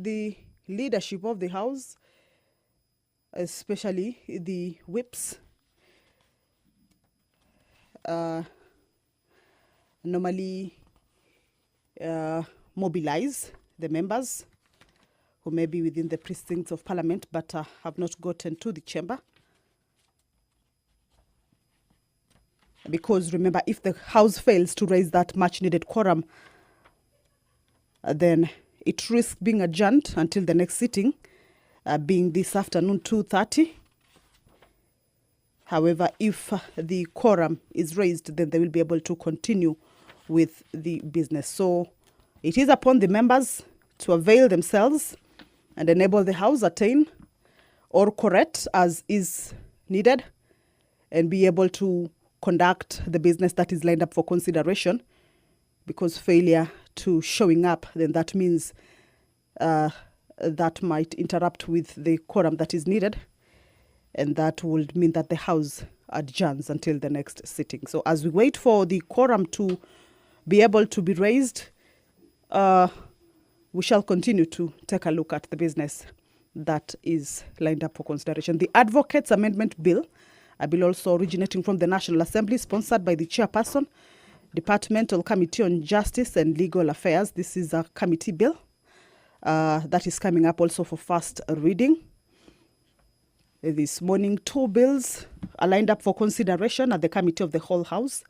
the leadership of the House, especially the whips, normally mobilize the members who may be within the precincts of Parliament but have not gotten to the chamber. Because remember, if the House fails to raise that much needed quorum, then it risks being adjourned until the next sitting, being this afternoon, 2:30. However, if the quorum is raised, then they will be able to continue with the business. So it is upon the members to avail themselves and enable the House attain or correct as is needed and be able to conduct the business that is lined up for consideration, because failure to showing up, then that means that might interrupt with the quorum that is needed, and that would mean that the House adjourns until the next sitting. So as we wait for the quorum to be able to be raised, we shall continue to take a look at the business that is lined up for consideration. The Advocates Amendment Bill, a bill also originating from the National Assembly, sponsored by the chairperson, Departmental Committee on Justice and Legal Affairs. This is a committee bill that is coming up also for first reading. This morning, 2 bills are lined up for consideration at the Committee of the Whole House.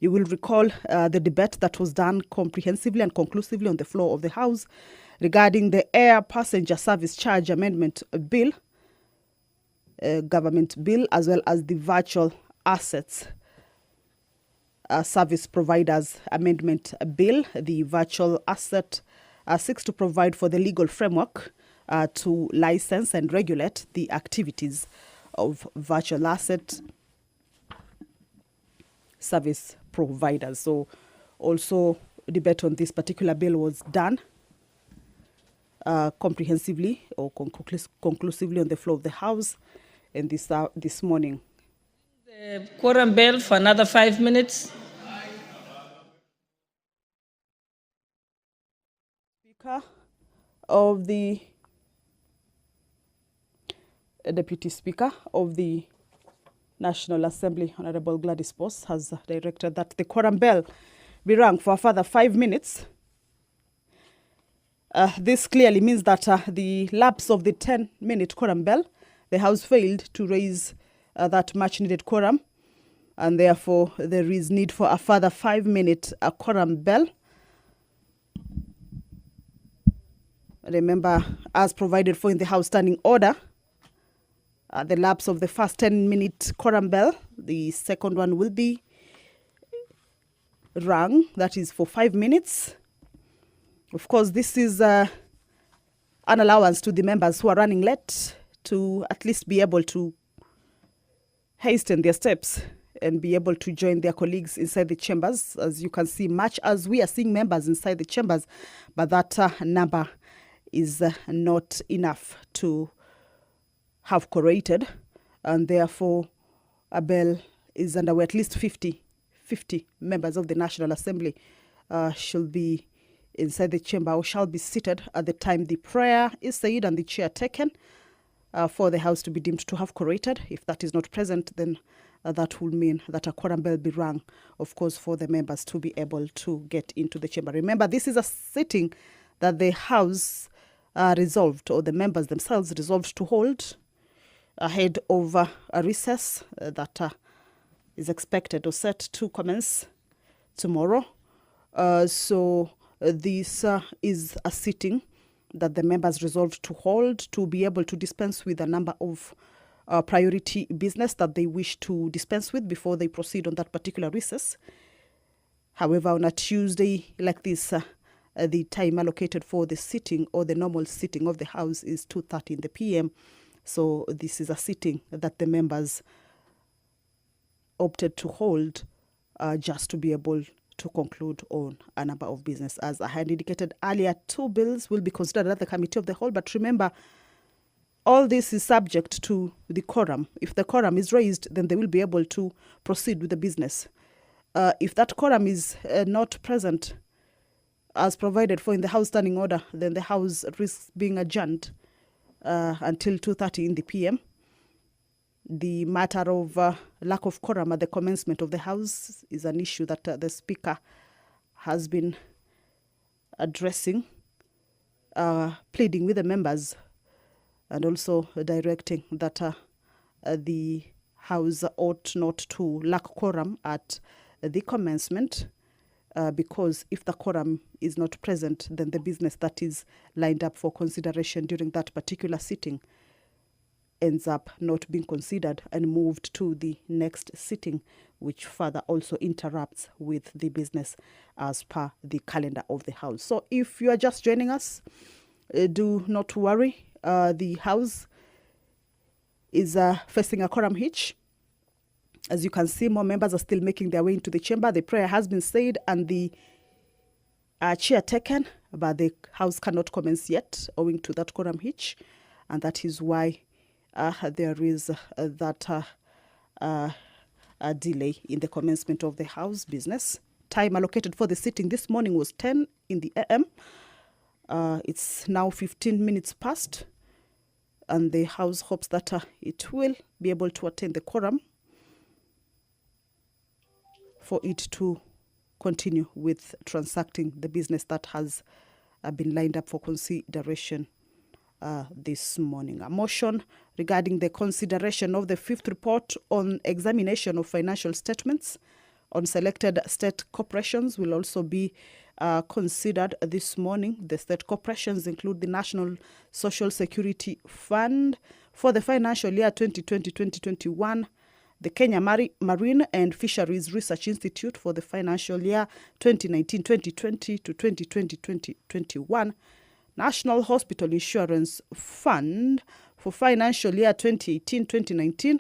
You will recall the debate that was done comprehensively and conclusively on the floor of the House regarding the Air Passenger Service Charge Amendment Bill, government bill, as well as the Virtual Assets Service Providers Amendment Bill. The Virtual Asset seeks to provide for the legal framework to license and regulate the activities of virtual asset service providers. So also debate on this particular bill was done comprehensively or conclusively on the floor of the House, and this morning. The quorum bell for another 5 minutes. Speaker of the Deputy Speaker of the National Assembly, Honorable Gladys Boss, has directed that the quorum bell be rung for a further 5 minutes. This clearly means that the lapse of the 10-minute quorum bell, the House failed to raise that much-needed quorum, and therefore there is need for a further 5-minute quorum bell. Remember, as provided for in the House Standing Order, the lapse of the first 10-minute quorum bell, the second one will be rung, that is for 5 minutes. Of course, this is an allowance to the members who are running late to at least be able to hasten their steps and be able to join their colleagues inside the chambers. As you can see, much as we are seeing members inside the chambers, but that number is not enough to have quorated, and therefore a bell is underway. At least 50 members of the National Assembly should be inside the chamber or shall be seated at the time the prayer is said and the chair taken for the House to be deemed to have quorated. If that is not present, then that will mean that a quorum bell be rung, of course, for the members to be able to get into the chamber. Remember, this is a sitting that the House resolved, or the members themselves resolved to hold ahead of a recess that is expected or set to commence tomorrow. So this is a sitting that the members resolved to hold to be able to dispense with a number of priority business that they wish to dispense with before they proceed on that particular recess. However, on a Tuesday like this, the time allocated for the sitting or the normal sitting of the House is 2:30 in the p.m. So this is a sitting that the members opted to hold just to be able to conclude on a number of business. As I had indicated earlier, 2 bills will be considered at the Committee of the Whole. But remember, all this is subject to the quorum. If the quorum is raised, then they will be able to proceed with the business. If that quorum is not present, as provided for in the House Standing Order, then the House risks being adjourned until 2:30 in the PM. The matter of lack of quorum at the commencement of the House is an issue that the Speaker has been addressing, pleading with the members and also directing that the House ought not to lack quorum at the commencement, because if the quorum is not present, then the business that is lined up for consideration during that particular sitting ends up not being considered and moved to the next sitting, which further also interrupts with the business as per the calendar of the House. So if you are just joining us, do not worry. The House is facing a quorum hitch. As you can see, more members are still making their way into the chamber. The prayer has been said and the chair taken, but the House cannot commence yet owing to that quorum hitch. And that is why there is that delay in the commencement of the House business. Time allocated for the sitting this morning was 10 in the AM. It's now 15 minutes past, and the House hopes that it will be able to attain the quorum for it to continue with transacting the business that has been lined up for consideration this morning. A motion regarding the consideration of the fifth report on examination of financial statements on selected state corporations will also be considered this morning. The state corporations include the National Social Security Fund for the financial year 2020-2021, the Kenya Marine and Fisheries Research Institute for the financial year 2019-2020 to 2020-2021, National Hospital Insurance Fund for financial year 2018-2019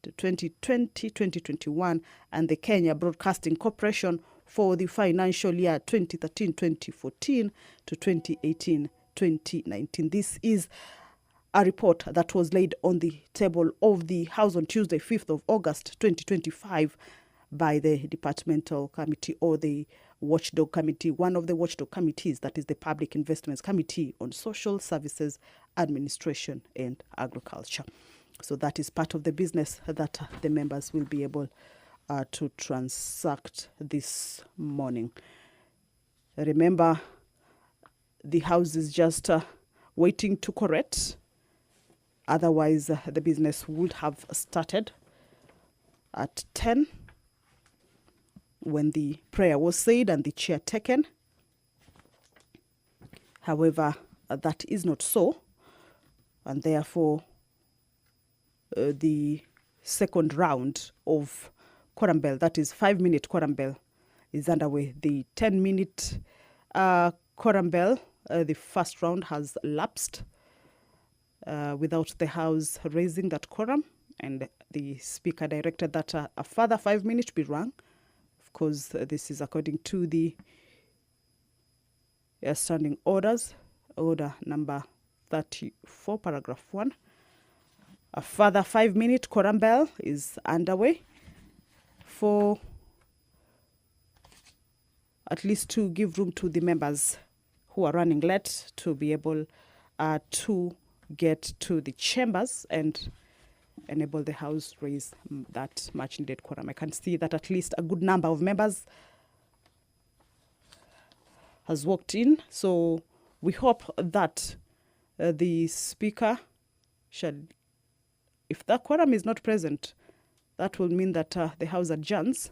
to 2020-2021, and the Kenya Broadcasting Corporation for the financial year 2013-2014 to 2018-2019. This is a report that was laid on the table of the House on Tuesday, 5th of August 2025 by the Departmental Committee, or the Watchdog Committee, one of the watchdog committees, that is the Public Investments Committee on Social Services, Administration and Agriculture. So that is part of the business that the members will be able to transact this morning. Remember, the House is just waiting to correct. Otherwise, the business would have started at 10 when the prayer was said and the chair taken. However, that is not so, and therefore the second round of quorum bell, that is 5-minute quorum bell, is underway. The 10-minute quorum bell, the first round has lapsed without the House raising that quorum, and the Speaker directed that a further 5 minutes be rung. Of course, this is according to the standing orders, order number 34, paragraph 1. A further 5-minute quorum bell is underway for at least to give room to the members who are running late to be able to get to the chambers and enable the House raise that much needed quorum. I can see that at least a good number of members has walked in, so we hope that the Speaker shall, if the quorum is not present, that will mean that the House adjourns.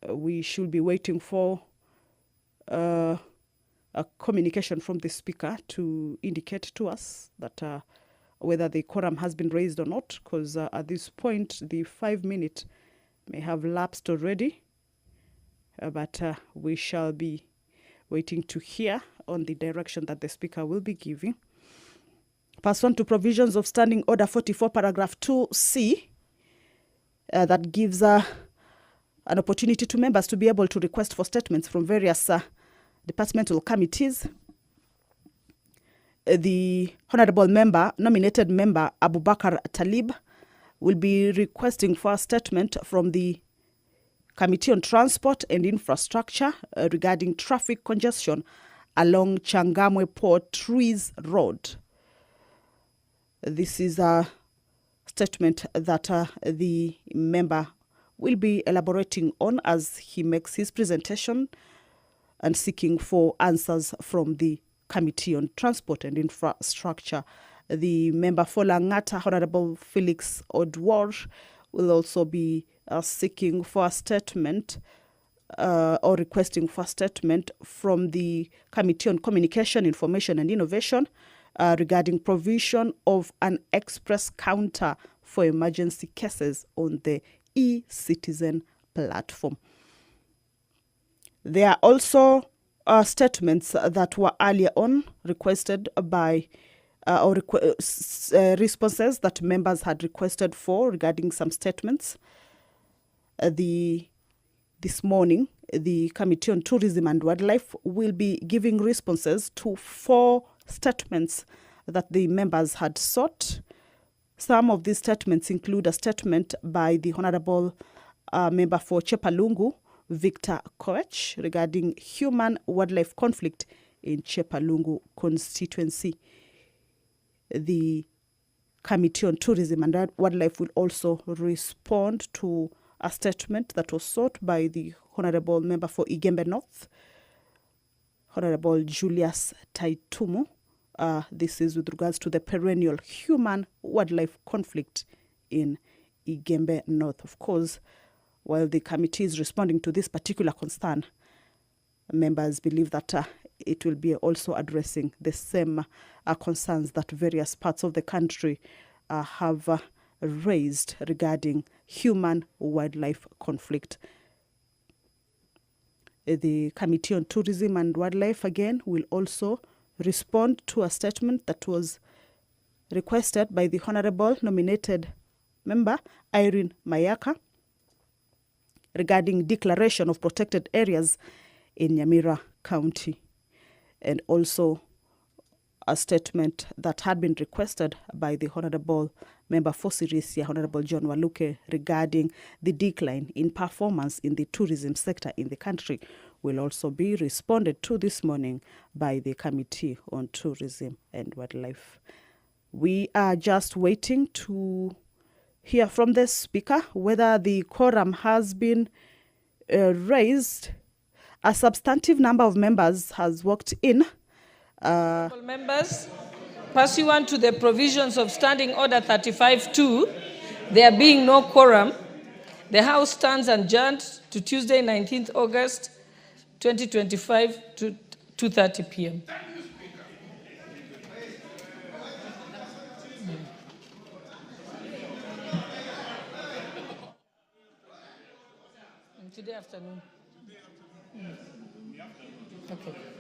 We should be waiting for a communication from the Speaker to indicate to us that whether the quorum has been raised or not, because at this point the 5-minute may have lapsed already, but we shall be waiting to hear on the direction that the Speaker will be giving. Pursuant to provisions of Standing Order 44, paragraph 2C, that gives an opportunity to members to be able to request for statements from various departmental committees. The Honourable Member, nominated Member Abubakar Talib, will be requesting for a statement from the Committee on Transport and Infrastructure regarding traffic congestion along Changamwe Port Trees Road. This is a statement that the member will be elaborating on as he makes his presentation and seeking for answers from the Committee on Transport and Infrastructure. The member for Langata, Honorable Felix Odwar, will also be seeking for a statement or requesting for a statement from the Committee on Communication, Information and Innovation regarding provision of an express counter for emergency cases on the e-citizen platform. There are also statements that were earlier on requested by responses that members had requested for regarding some statements. This morning, the Committee on Tourism and Wildlife will be giving responses to 4 statements that the members had sought. Some of these statements include a statement by the Honorable Member for Chepalungu, Victor Koech, regarding human-wildlife conflict in Chepalungu constituency. The Committee on Tourism and Wildlife will also respond to a statement that was sought by the Honorable Member for Igembe North, Honorable Julius Taitumu. This is with regards to the perennial human-wildlife conflict in Igembe North. Of course, while the committee is responding to this particular concern, members believe that it will be also addressing the same concerns that various parts of the country have raised regarding human-wildlife conflict. The Committee on Tourism and Wildlife, again, will also respond to a statement that was requested by the Honorable nominated member, Irene Mayaka, regarding declaration of protected areas in Nyamira County, and also a statement that had been requested by the Honorable Member for Sirisia, Honorable John Waluke, regarding the decline in performance in the tourism sector in the country will also be responded to this morning by the Committee on Tourism and Wildlife. We are just waiting to hear from the Speaker whether the quorum has been raised. A substantive number of members has walked in. Members, pursuant to the provisions of Standing Order 35-2, there being no quorum, the House stands adjourned to Tuesday, 19th August, 2025 to 2:30 p.m. Today afternoon. Okay.